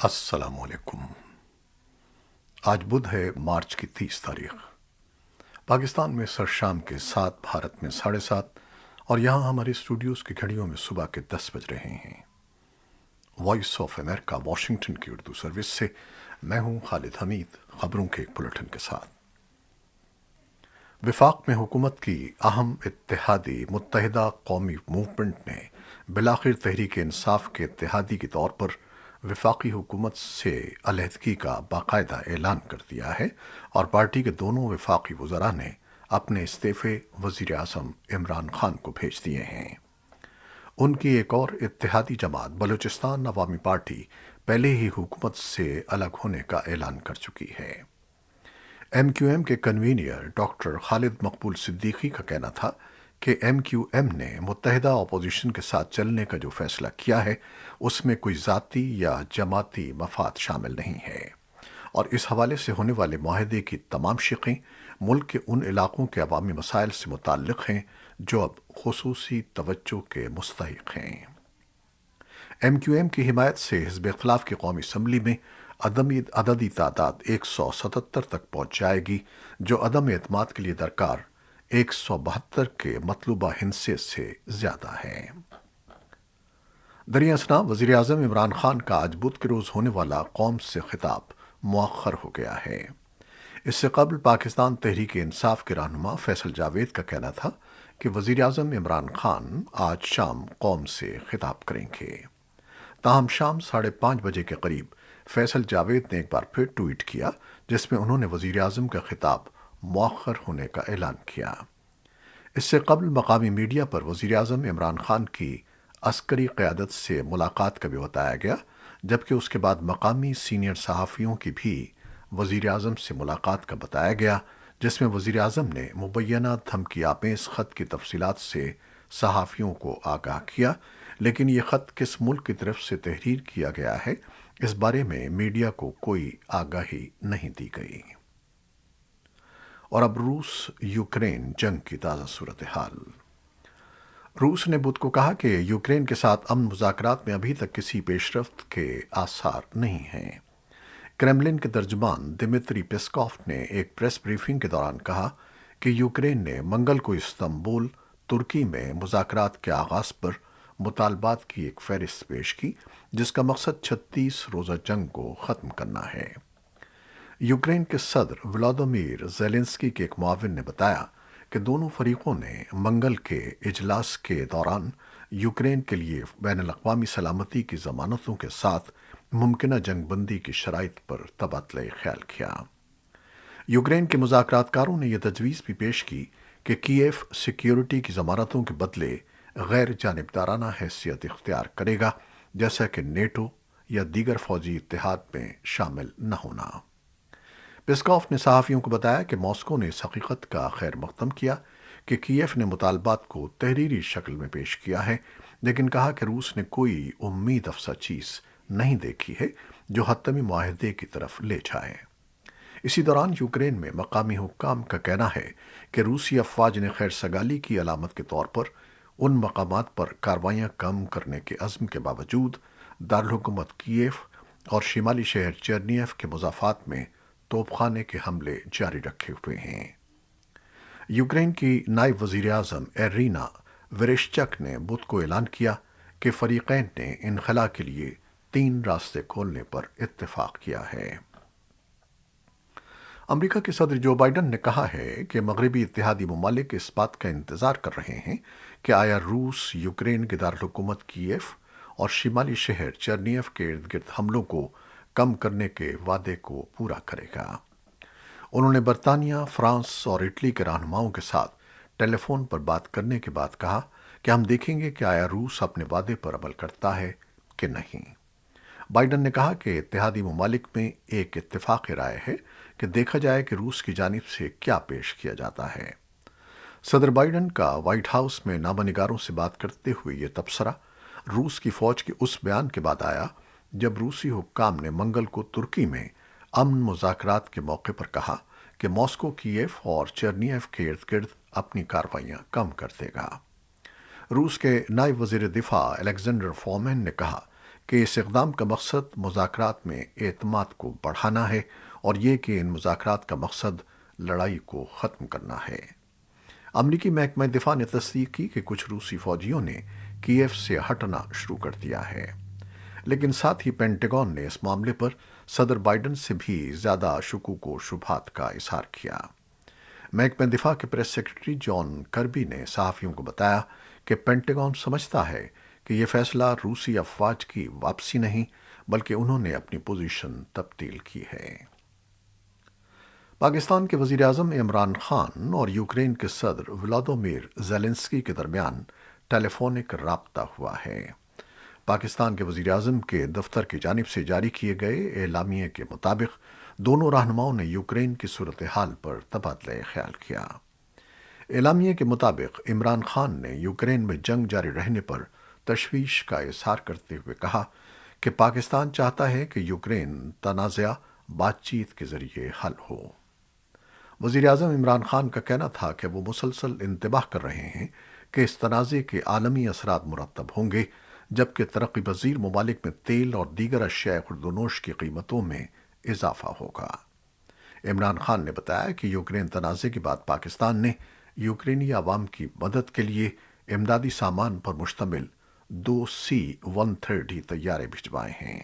السلام علیکم۔ آج بدھ ہے، مارچ کی 30 تاریخ۔ پاکستان میں سر شام کے 7، بھارت میں 7:30، اور یہاں ہمارے اسٹوڈیوز کی گھڑیوں میں صبح کے 10 بج رہے ہیں۔ وائس آف امریکہ واشنگٹن کی اردو سروس سے میں ہوں خالد حمید، خبروں کے ایک بلٹن کے ساتھ۔ وفاق میں حکومت کی اہم اتحادی متحدہ قومی موومنٹ نے بالآخر تحریک انصاف کے اتحادی کے طور پر وفاقی حکومت سے علیحدگی کا باقاعدہ اعلان کر دیا ہے، اور پارٹی کے دونوں وفاقی وزراء نے اپنے استعفے وزیر اعظم عمران خان کو بھیج دیے ہیں۔ ان کی ایک اور اتحادی جماعت بلوچستان عوامی پارٹی پہلے ہی حکومت سے الگ ہونے کا اعلان کر چکی ہے۔ ایم کیو ایم کے کنوینر ڈاکٹر خالد مقبول صدیقی کا کہنا تھا کہ ایم کیو ایم نے متحدہ اپوزیشن کے ساتھ چلنے کا جو فیصلہ کیا ہے اس میں کوئی ذاتی یا جماعتی مفاد شامل نہیں ہے، اور اس حوالے سے ہونے والے معاہدے کی تمام شقیں ملک کے ان علاقوں کے عوامی مسائل سے متعلق ہیں جو اب خصوصی توجہ کے مستحق ہیں۔ ایم کیو ایم کی حمایت سے حزب اختلاف کی قومی اسمبلی میں عددی تعداد 177 تک پہنچ جائے گی، جو عدم اعتماد کے لیے درکار 172 کے مطلوبہ حصے سے زیادہ ہے۔ دریں اثنا وزیر اعظم عمران خان کا آج بدھ کے روز ہونے والا قوم سے خطاب مؤخر ہو گیا ہے۔ اس سے قبل پاکستان تحریک انصاف کے رہنما فیصل جاوید کا کہنا تھا کہ وزیر اعظم عمران خان آج شام قوم سے خطاب کریں گے۔ تاہم شام 5:30 بجے کے قریب فیصل جاوید نے ایک بار پھر ٹویٹ کیا، جس میں انہوں نے وزیر اعظم کا خطاب مؤخر ہونے کا اعلان کیا۔ اس سے قبل مقامی میڈیا پر وزیر اعظم عمران خان کی عسکری قیادت سے ملاقات کا بھی بتایا گیا، جبکہ اس کے بعد مقامی سینئر صحافیوں کی بھی وزیر اعظم سے ملاقات کا بتایا گیا، جس میں وزیر اعظم نے مبینہ دھمکی آمیز خط کی تفصیلات سے صحافیوں کو آگاہ کیا، لیکن یہ خط کس ملک کی طرف سے تحریر کیا گیا ہے اس بارے میں میڈیا کو کوئی آگاہی نہیں دی گئی۔ اور اب روس یوکرین جنگ کی تازہ صورتحال۔ روس نے بدھ کو کہا کہ یوکرین کے ساتھ امن مذاکرات میں ابھی تک کسی پیش رفت کے آثار نہیں ہیں۔ کرملن کے ترجمان دمتری پیسکوف نے ایک پریس بریفنگ کے دوران کہا کہ یوکرین نے منگل کو استنبول، ترکی میں مذاکرات کے آغاز پر مطالبات کی ایک فہرست پیش کی، جس کا مقصد 36 روزہ جنگ کو ختم کرنا ہے۔ یوکرین کے صدر ولادیمیر زیلنسکی کے ایک معاون نے بتایا کہ دونوں فریقوں نے منگل کے اجلاس کے دوران یوکرین کے لیے بین الاقوامی سلامتی کی ضمانتوں کے ساتھ ممکنہ جنگ بندی کی شرائط پر تبادلہ خیال کیا۔ یوکرین کے مذاکرات کاروں نے یہ تجویز بھی پیش کی کہ کیف سیکیورٹی کی ضمانتوں کے بدلے غیر جانبدارانہ حیثیت اختیار کرے گا، جیسا کہ نیٹو یا دیگر فوجی اتحاد میں شامل نہ ہونا۔ پیسکوف نے صحافیوں کو بتایا کہ ماسکو نے اس حقیقت کا خیر مقدم کیا کہ کیف نے مطالبات کو تحریری شکل میں پیش کیا ہے، لیکن کہا کہ روس نے کوئی امید افزا چیز نہیں دیکھی ہے جو حتمی معاہدے کی طرف لے جائے۔ اسی دوران یوکرین میں مقامی حکام کا کہنا ہے کہ روسی افواج نے خیر سگالی کی علامت کے طور پر ان مقامات پر کارروائیاں کم کرنے کے عزم کے باوجود دارالحکومت کیف اور شمالی شہر چرنیف کے مضافات میں توپ خانے کے حملے جاری رکھے ہوئے ہیں۔ یوکرین کی نائب وزیر اعظم ایرینا ویریشچک نے بدھ کو اعلان کیا کہ فریقین نے انخلا کے لیے 3 راستے کھولنے پر اتفاق کیا ہے۔ امریکہ کے صدر جو بائیڈن نے کہا ہے کہ مغربی اتحادی ممالک اس بات کا انتظار کر رہے ہیں کہ آیا روس یوکرین کے دارالحکومت کیف اور شمالی شہر چرنیف کے ارد گرد حملوں کو کم کرنے کے وعدے کو پورا کرے گا۔ انہوں نے برطانیہ، فرانس اور اٹلی کے رہنماؤں کے ساتھ ٹیلی فون پر بات کرنے کے بعد کہا کہ ہم دیکھیں گے کہ آیا روس اپنے وعدے پر عمل کرتا ہے کہ نہیں۔ بائیڈن نے کہا کہ اتحادی ممالک میں ایک اتفاق رائے ہے کہ دیکھا جائے کہ روس کی جانب سے کیا پیش کیا جاتا ہے۔ صدر بائیڈن کا وائٹ ہاؤس میں نامہ نگاروں سے بات کرتے ہوئے یہ تبصرہ روس کی فوج کے اس بیان کے بعد آیا جب روسی حکام نے منگل کو ترکی میں امن مذاکرات کے موقع پر کہا کہ ماسکو کیف اور چرنیف کے ارد گرد اپنی کارروائیاں کم کر دے گا۔ روس کے نائب وزیر دفاع الیگزینڈر فومین نے کہا کہ اس اقدام کا مقصد مذاکرات میں اعتماد کو بڑھانا ہے اور یہ کہ ان مذاکرات کا مقصد لڑائی کو ختم کرنا ہے۔ امریکی محکمہ دفاع نے تصدیق کی کہ کچھ روسی فوجیوں نے کیف سے ہٹنا شروع کر دیا ہے، لیکن ساتھ ہی پینٹاگون نے اس معاملے پر صدر بائیڈن سے بھی زیادہ شکوک و شبہات کا اظہار کیا۔ محکمہ دفاع کے پریس سیکرٹری جان کربی نے صحافیوں کو بتایا کہ پینٹاگون سمجھتا ہے کہ یہ فیصلہ روسی افواج کی واپسی نہیں بلکہ انہوں نے اپنی پوزیشن تبدیل کی ہے۔ پاکستان کے وزیر اعظم عمران خان اور یوکرین کے صدر ولادیمیر زیلنسکی کے درمیان ٹیلی فونک رابطہ ہوا ہے۔ پاکستان کے وزیر اعظم کے دفتر کی جانب سے جاری کیے گئے اعلامیے کے مطابق دونوں رہنماؤں نے یوکرین کی صورتحال پر تبادلہ خیال کیا۔ اعلامیے کے مطابق عمران خان نے یوکرین میں جنگ جاری رہنے پر تشویش کا اظہار کرتے ہوئے کہا کہ پاکستان چاہتا ہے کہ یوکرین تنازع بات چیت کے ذریعے حل ہو۔ وزیر اعظم عمران خان کا کہنا تھا کہ وہ مسلسل انتباہ کر رہے ہیں کہ اس تنازع کے عالمی اثرات مرتب ہوں گے، جبکہ ترقی پذیر ممالک میں تیل اور دیگر اشیاء خوردونوش کی قیمتوں میں اضافہ ہوگا۔ عمران خان نے بتایا کہ یوکرین تنازع کے بعد پاکستان نے یوکرینی عوام کی مدد کے لیے امدادی سامان پر مشتمل 2 C-130 طیارے بھجوائے ہیں۔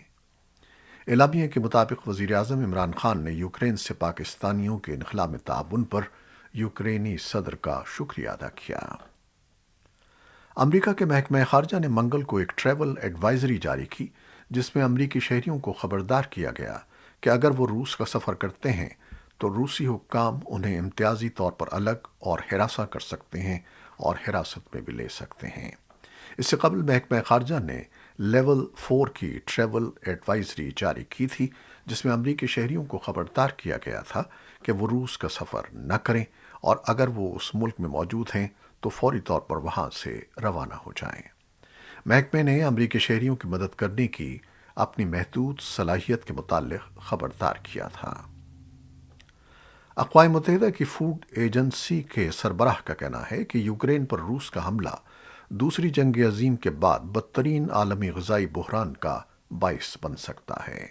اعلامیے کے مطابق وزیر اعظم عمران خان نے یوکرین سے پاکستانیوں کے انخلاء میں تعاون پر یوکرینی صدر کا شکریہ ادا کیا۔ امریکہ کے محکمہ خارجہ نے منگل کو ایک ٹریول ایڈوائزری جاری کی جس میں امریکی شہریوں کو خبردار کیا گیا کہ اگر وہ روس کا سفر کرتے ہیں تو روسی حکام انہیں امتیازی طور پر الگ اور ہراساں کر سکتے ہیں اور حراست میں بھی لے سکتے ہیں۔ اس سے قبل محکمہ خارجہ نے لیول 4 کی ٹریول ایڈوائزری جاری کی تھی جس میں امریکی شہریوں کو خبردار کیا گیا تھا کہ وہ روس کا سفر نہ کریں اور اگر وہ اس ملک میں موجود ہیں تو فوری طور پر وہاں سے روانہ ہو جائیں۔ محکمے نے امریکی شہریوں کی مدد کرنے کی اپنی محدود صلاحیت کے متعلق خبردار کیا تھا۔ اقوام متحدہ کی فوڈ ایجنسی کے سربراہ کا کہنا ہے کہ یوکرین پر روس کا حملہ دوسری جنگ عظیم کے بعد بدترین عالمی غذائی بحران کا باعث بن سکتا ہے۔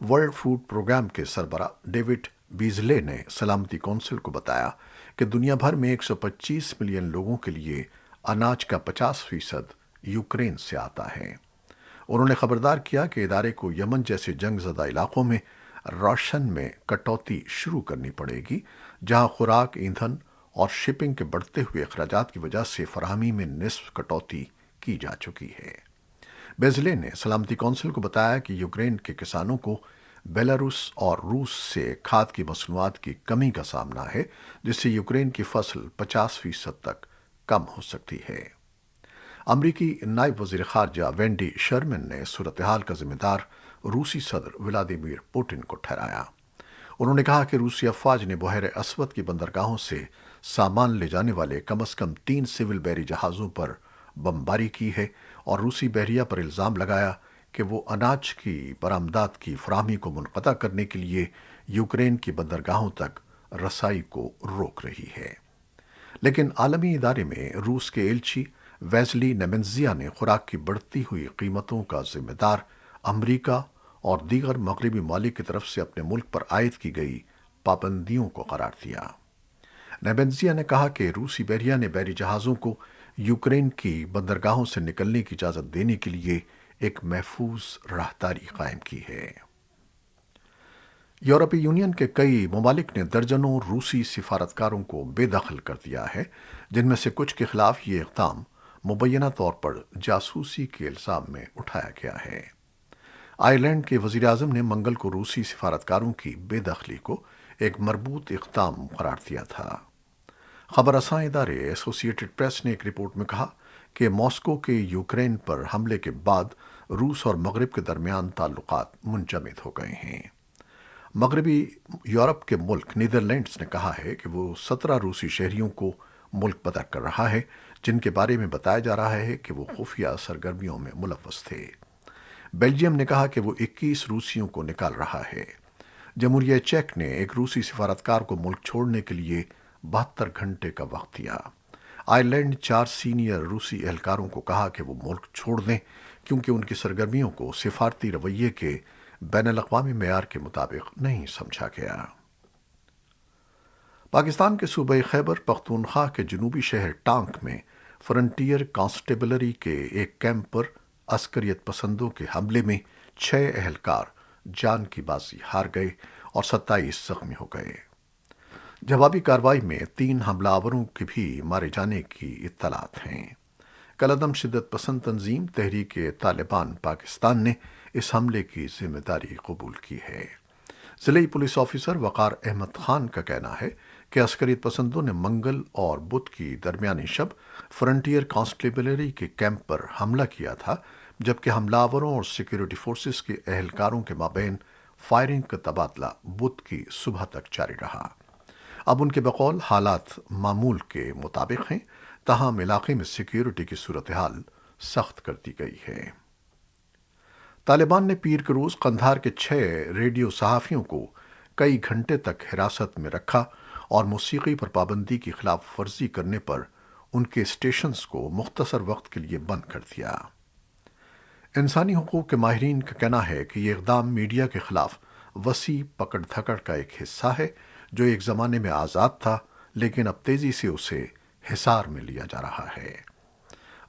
ورلڈ فوڈ پروگرام کے سربراہ ڈیوڈ بیزلے نے سلامتی کونسل کو بتایا کہ دنیا بھر میں 125 ملین لوگوں کے لیے اناج کا 50% یوکرین سے آتا ہے۔ انہوں نے خبردار کیا کہ ادارے کو یمن جیسے جنگ زدہ علاقوں میں راشن میں کٹوتی شروع کرنی پڑے گی، جہاں خوراک، ایندھن اور شپنگ کے بڑھتے ہوئے اخراجات کی وجہ سے فراہمی میں نصف کٹوتی کی جا چکی ہے۔ بیزلے نے سلامتی کونسل کو بتایا کہ یوکرین کے کسانوں کو بیلاروس اور روس سے کھاد کی مصنوعات کی کمی کا سامنا ہے، جس سے یوکرین کی فصل 50% تک کم ہو سکتی ہے۔ امریکی نائب وزیر خارجہ وینڈی شرمن نے صورتحال کا ذمہ دار روسی صدر ولادیمیر پوٹن کو ٹھہرایا۔ انہوں نے کہا کہ روسی افواج نے بحیرہ اسود کی بندرگاہوں سے سامان لے جانے والے کم از کم 3 سول بحری جہازوں پر بمباری کی ہے اور روسی بحریہ پر الزام لگایا کہ وہ اناج کی برآمدات کی فراہمی کو منقطع کرنے کے لیے یوکرین کی بندرگاہوں تک رسائی کو روک رہی ہے۔ لیکن عالمی ادارے میں روس کے ایلچی ویزلی نیمنزیا نے خوراک کی بڑھتی ہوئی قیمتوں کا ذمہ دار امریکہ اور دیگر مغربی ممالک کی طرف سے اپنے ملک پر عائد کی گئی پابندیوں کو قرار دیا۔ نیبنزیا نے کہا کہ روسی بحریہ نے بحری جہازوں کو یوکرین کی بندرگاہوں سے نکلنے کی اجازت دینے کے لیے ایک محفوظ راہداری قائم کی ہے۔ یورپی یونین کے کئی ممالک نے درجنوں روسی سفارتکاروں کو بے دخل کر دیا ہے، جن میں سے کچھ کے خلاف یہ اقدام مبینہ طور پر جاسوسی کے الزام میں اٹھایا گیا ہے۔ آئرلینڈ کے وزیر اعظم نے منگل کو روسی سفارتکاروں کی بے دخلی کو ایک مربوط اقدام قرار دیا تھا۔ خبر رساں ادارے ایسوسی ایٹڈ پریس نے ایک رپورٹ میں کہا کہ ماسکو کے یوکرین پر حملے کے بعد روس اور مغرب کے درمیان تعلقات منجمد ہو گئے ہیں۔ مغربی یورپ کے ملک نیدرلینڈز نے کہا ہے کہ وہ 17 روسی شہریوں کو ملک بدر کر رہا ہے، جن کے بارے میں بتایا جا رہا ہے کہ وہ خفیہ سرگرمیوں میں ملوث تھے۔ بیلجیم نے کہا کہ وہ 21 روسیوں کو نکال رہا ہے۔ جمہوریہ چیک نے ایک روسی سفارتکار کو ملک چھوڑنے کے لیے 72 گھنٹے کا وقت دیا۔ آئرلینڈ 4 سینئر روسی اہلکاروں کو کہا کہ وہ ملک چھوڑ دیں، کیونکہ ان کی سرگرمیوں کو سفارتی رویے کے بین الاقوامی معیار کے مطابق نہیں سمجھا گیا۔ پاکستان کے صوبہ خیبر پختونخوا کے جنوبی شہر ٹانک میں فرنٹیئر کانسٹیبلری کے ایک کیمپ پر عسکریت پسندوں کے حملے میں 6 اہلکار جان کی بازی ہار گئے اور 27 زخمی ہو گئے۔ جوابی کارروائی میں 3 حملہ آوروں کے بھی مارے جانے کی اطلاعات ہیں۔ کالعدم شدت پسند تنظیم تحریک طالبان پاکستان نے اس حملے کی ذمہ داری قبول کی ہے۔ ضلعی پولیس آفیسر وقار احمد خان کا کہنا ہے کہ عسکریت پسندوں نے منگل اور بدھ کی درمیانی شب فرنٹیئر کانسٹیبلری کے کیمپ پر حملہ کیا تھا، جبکہ حملہ آوروں اور سیکیورٹی فورسز کے اہلکاروں کے مابین فائرنگ کا تبادلہ بدھ کی صبح تک جاری رہا۔ اب ان کے بقول حالات معمول کے مطابق ہیں، تاہم علاقے میں سیکیورٹی کی صورتحال سخت کر دی گئی ہے۔ طالبان نے پیر کے روز قندھار کے 6 ریڈیو صحافیوں کو کئی گھنٹے تک حراست میں رکھا اور موسیقی پر پابندی کی خلاف ورزی کرنے پر ان کے اسٹیشنز کو مختصر وقت کے لیے بند کر دیا۔ انسانی حقوق کے ماہرین کا کہنا ہے کہ یہ اقدام میڈیا کے خلاف وسیع پکڑ دھکڑ کا ایک حصہ ہے جو ایک زمانے میں آزاد تھا، لیکن اب تیزی سے اسے حصار میں لیا جا رہا ہے۔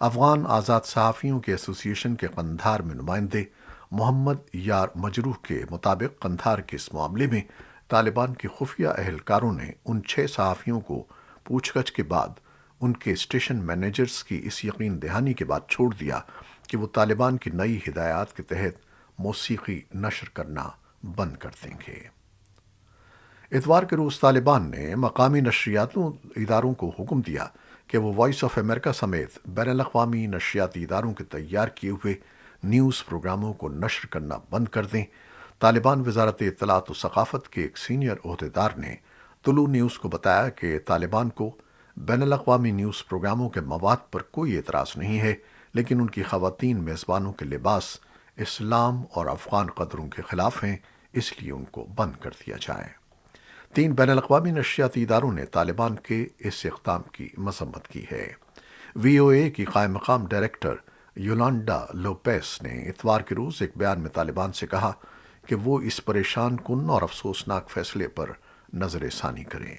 افغان آزاد صحافیوں کے ایسوسی ایشن کے قندھار میں نمائندے محمد یار مجروح کے مطابق قندھار کے اس معاملے میں طالبان کے خفیہ اہلکاروں نے ان 6 صحافیوں کو پوچھ گچھ کے بعد ان کے اسٹیشن مینیجرز کی اس یقین دہانی کے بعد چھوڑ دیا کہ وہ طالبان کی نئی ہدایات کے تحت موسیقی نشر کرنا بند کر دیں گے۔ اتوار کے روز طالبان نے مقامی نشریاتوں اداروں کو حکم دیا کہ وہ وائس آف امریکہ سمیت بین الاقوامی نشریاتی اداروں کے تیار کیے ہوئے نیوز پروگراموں کو نشر کرنا بند کر دیں۔ طالبان وزارت اطلاعات و ثقافت کے ایک سینئر عہدیدار نے طلوع نیوز کو بتایا کہ طالبان کو بین الاقوامی نیوز پروگراموں کے مواد پر کوئی اعتراض نہیں ہے، لیکن ان کی خواتین میزبانوں کے لباس اسلام اور افغان قدروں کے خلاف ہیں، اس لیے ان کو بند کر دیا جائے۔ 3 بین الاقوامی نشریاتی اداروں نے طالبان کے اس اقدام کی مذمت کی ہے۔ وی او اے کی قائم مقام ڈائریکٹر یولانڈا لوپیس نے اتوار کے روز ایک بیان میں طالبان سے کہا کہ وہ اس پریشان کن اور افسوسناک فیصلے پر نظر ثانی کریں۔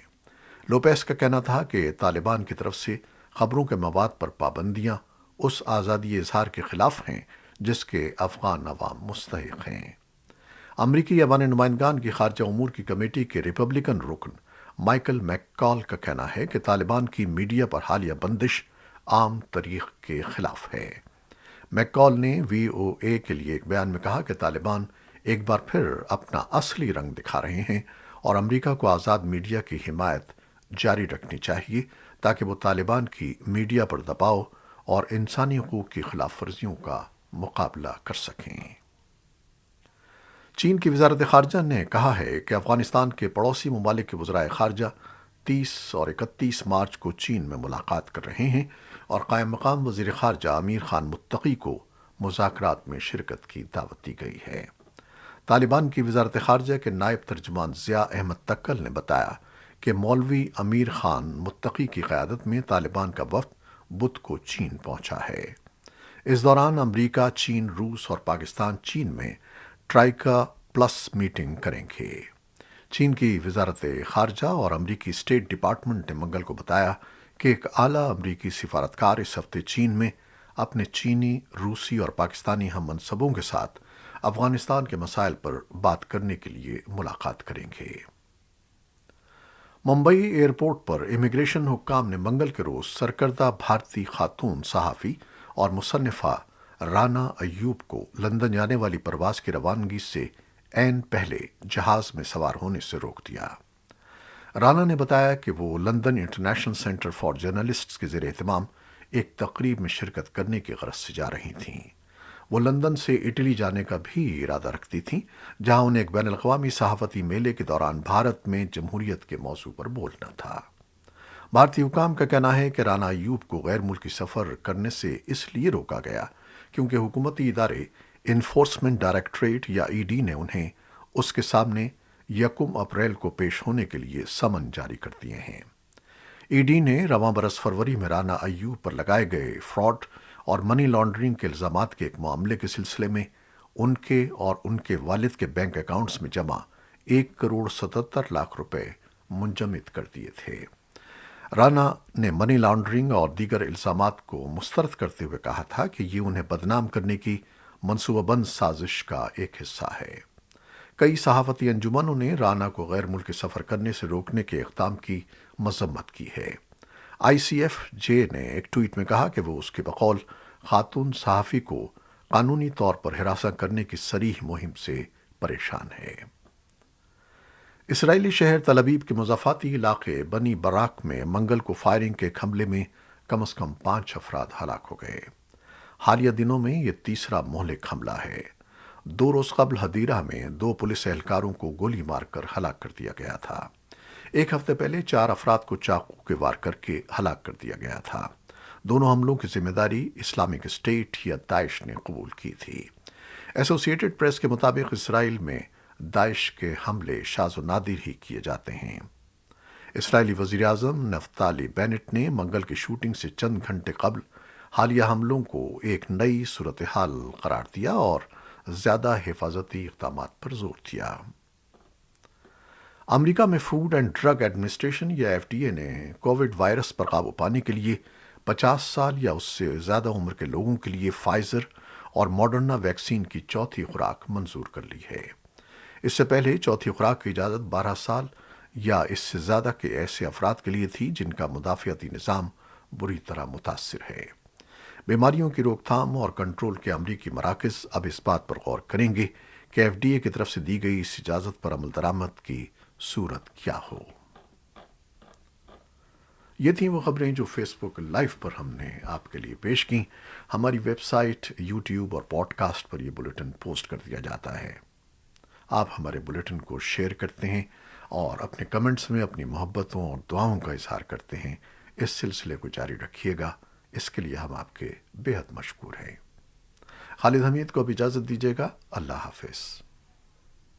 لوپیس کا کہنا تھا کہ طالبان کی طرف سے خبروں کے مواد پر پابندیاں اس آزادی اظہار کے خلاف ہیں جس کے افغان عوام مستحق ہیں۔ امریکی ایوان نمائندگان کی خارجہ امور کی کمیٹی کے ریپبلکن رکن مائیکل میک کال کا کہنا ہے کہ طالبان کی میڈیا پر حالیہ بندش عام طریق کے خلاف ہے۔ میک کال نے وی او اے کے لیے ایک بیان میں کہا کہ طالبان ایک بار پھر اپنا اصلی رنگ دکھا رہے ہیں اور امریکہ کو آزاد میڈیا کی حمایت جاری رکھنی چاہیے تاکہ وہ طالبان کی میڈیا پر دباؤ اور انسانی حقوق کی خلاف ورزیوں کا مقابلہ کر سکیں۔ چین کی وزارت خارجہ نے کہا ہے کہ افغانستان کے پڑوسی ممالک کے وزرائے خارجہ 30 اور 31 مارچ کو چین میں ملاقات کر رہے ہیں اور قائم مقام وزیر خارجہ امیر خان متقی کو مذاکرات میں شرکت کی دعوت دی گئی ہے۔ طالبان کی وزارت خارجہ کے نائب ترجمان ضیاء احمد تکل نے بتایا کہ مولوی امیر خان متقی کی قیادت میں طالبان کا وفد بدھ کو چین پہنچا ہے۔ اس دوران امریکہ، چین، روس اور پاکستان چین میں ٹرائیکا پلس میٹنگ کریں گے۔ چین کی وزارت خارجہ اور امریکی اسٹیٹ ڈپارٹمنٹ نے منگل کو بتایا کہ ایک اعلیٰ امریکی سفارتکار اس ہفتے چین میں اپنے چینی، روسی اور پاکستانی ہم منصبوں کے ساتھ افغانستان کے مسائل پر بات کرنے کے لیے ملاقات کریں گے۔ ممبئی ایئرپورٹ پر امیگریشن حکام نے منگل کے روز سرکردہ بھارتی خاتون صحافی اور مصنفہ رانا ایوب کو لندن جانے والی پرواز کی روانگی سے عین پہلے جہاز میں سوار ہونے سے روک دیا۔ رانا نے بتایا کہ وہ London international centre for journalists کے زیر اہتمام ایک تقریب میں شرکت کرنے کی غرض سے جا رہی تھیں۔ وہ لندن سے اٹلی جانے کا بھی ارادہ رکھتی تھیں، جہاں انہیں ایک بین الاقوامی صحافتی میلے کے دوران بھارت میں جمہوریت کے موضوع پر بولنا تھا۔ بھارتی حکام کا کہنا ہے کہ رانا ایوب کو غیر ملکی سفر کرنے سے اس لیے روکا گیا کیونکہ حکومتی ادارے انفورسمنٹ ڈائریکٹوریٹ یا ای ڈی نے انہیں اس کے سامنے 1 اپریل کو پیش ہونے کے لیے سمن جاری کر دیے ہیں۔ ای ڈی نے رواں برس فروری میں رانا ایوب پر لگائے گئے فراڈ اور منی لانڈرنگ کے الزامات کے ایک معاملے کے سلسلے میں ان کے اور ان کے والد کے بینک اکاؤنٹس میں جمع 1,77 کروڑ روپے منجمد کر دیے تھے۔ رانا نے منی لانڈرنگ اور دیگر الزامات کو مسترد کرتے ہوئے کہا تھا کہ یہ انہیں بدنام کرنے کی منصوبہ بند سازش کا ایک حصہ ہے۔ کئی صحافتی انجمنوں نے رانا کو غیر ملکی سفر کرنے سے روکنے کے اقدام کی مذمت کی ہے۔ آئی سی ایف جے نے ایک ٹویٹ میں کہا کہ وہ اس کے بقول خاتون صحافی کو قانونی طور پر ہراساں کرنے کی صریح مہم سے پریشان ہے۔ اسرائیلی شہر تل ابیب کے مضافاتی علاقے بنی براق میں منگل کو فائرنگ کے ایک حملے میں کم از کم 5 افراد ہلاک ہو گئے۔ حالیہ دنوں میں یہ تیسرا مہلک حملہ ہے۔ 2 روز قبل ہدیرہ میں 2 پولیس اہلکاروں کو گولی مار کر ہلاک کر دیا گیا تھا۔ ایک ہفتے پہلے 4 افراد کو چاقو کے وار کر کے ہلاک کر دیا گیا تھا۔ دونوں حملوں کی ذمہ داری اسلامک اسٹیٹ یا داعش نے قبول کی تھی۔ ایسوسی ایٹڈ پریس کے مطابق اسرائیل میں داعش کے حملے شاذ و نادر ہی کیے جاتے ہیں۔ اسرائیلی وزیراعظم نفتالی بینٹ نے منگل کی شوٹنگ سے چند گھنٹے قبل حالیہ حملوں کو ایک نئی صورتحال قرار دیا اور زیادہ حفاظتی اقدامات پر زور دیا۔ امریکہ میں فوڈ اینڈ ڈرگ ایڈمنسٹریشن یا ایف ڈی اے نے کووڈ وائرس پر قابو پانے کے لیے 50 سال یا اس سے زیادہ عمر کے لوگوں کے لیے فائزر اور ماڈرنا ویکسین کی چوتھی خوراک منظور کر لی ہے۔ اس سے پہلے چوتھی خوراک کی اجازت 12 سال یا اس سے زیادہ کے ایسے افراد کے لیے تھی جن کا مدافعتی نظام بری طرح متاثر ہے۔ بیماریوں کی روک تھام اور کنٹرول کے امریکی مراکز اب اس بات پر غور کریں گے کہ ایف ڈی اے کی طرف سے دی گئی اس اجازت پر عمل درآمد کی صورت کیا ہو۔ یہ تھیں وہ خبریں جو فیس بک لائیو پر ہم نے آپ کے لیے پیش کیں۔ ہماری ویب سائٹ، یوٹیوب اور پوڈ کاسٹ پر یہ بلیٹن پوسٹ کر دیا جاتا ہے۔ آپ ہمارے بلیٹن کو شیئر کرتے ہیں اور اپنے کمنٹس میں اپنی محبتوں اور دعاؤں کا اظہار کرتے ہیں۔ اس سلسلے کو جاری رکھیے گا، اس کے لیے ہم آپ کے بے حد مشکور ہیں۔ خالد حمید کو اب اجازت دیجیے گا۔ اللہ حافظ۔